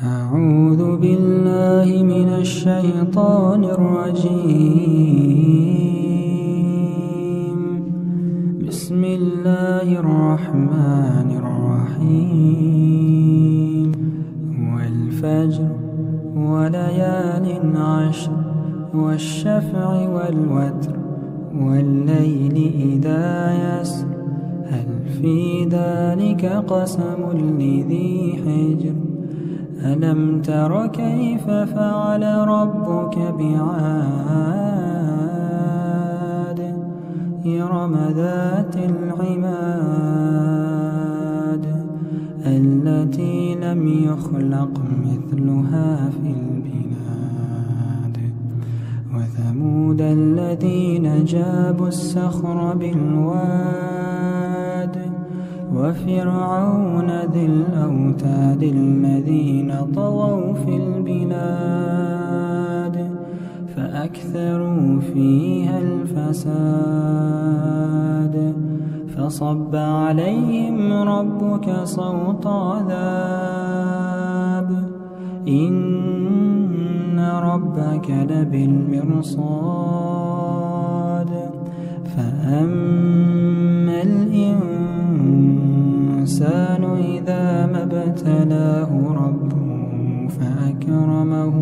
أعوذ بالله من الشيطان الرجيم. بسم الله الرحمن الرحيم. والفجر وليال عشر والشفع والوتر والليل إذا يسر هل في ذلك قسم لذي حجر ألم تر كيف فعل ربك بعاد إرم ذات العماد التي لم يخلق مثلها في البلاد وثمود الذين جابوا الصخر بالواد وفرعون ذي الأوتاد الذين طغوا في البلاد فأكثروا فيها الفساد فصب عليهم ربك صوت عذاب إن ربك لبالمرصاد فأما الإنسان إذا ما ابتلاه ربه فأكرمه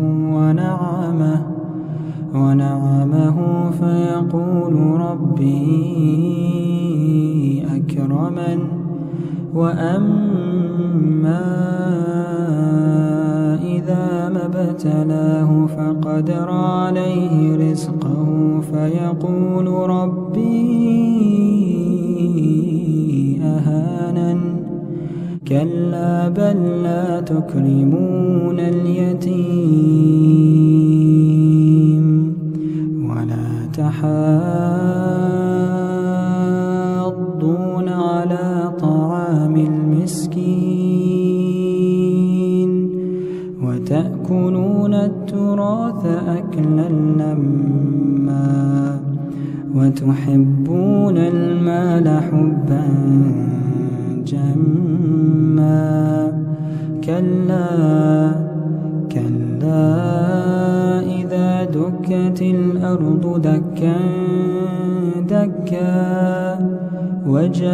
ونعمه فيقول ربي أكرمن وأما إذا ما ابتلاه فقدر عليه رزقه فيقول ربي أهانن كلا بل لا تكرمون اليتيم ولا تحاضون على طعام المسكين وتأكلون التراث أكلا لما وتحبون المال حبا جما كلا إذا دكت الأرض دكا دكا وجاء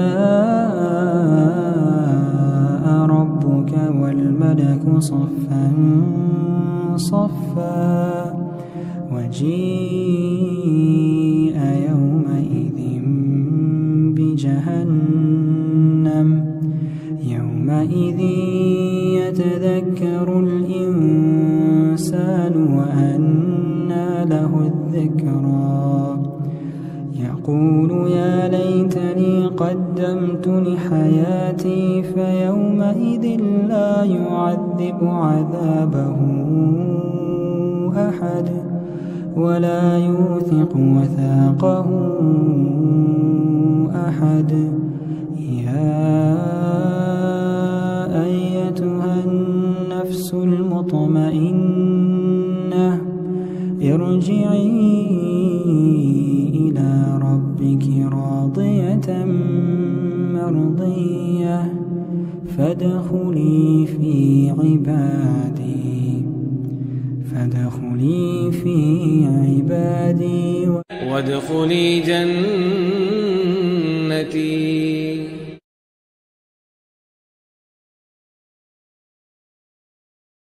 ربك والملك صفا صفا وجيء يومئذ بجهنم يومئذ يتذكر الإنسان وأنى له الذكرى يقول يا ليتني قدمت لحياتي فيومئذ لا يعذب عذابه أحد ولا يوثق وثاقه أحد يا أيتها النفس المطمئنة ارجعي إلى ربك راضية مرضية فادخلي في عبادي وادخلي جنتي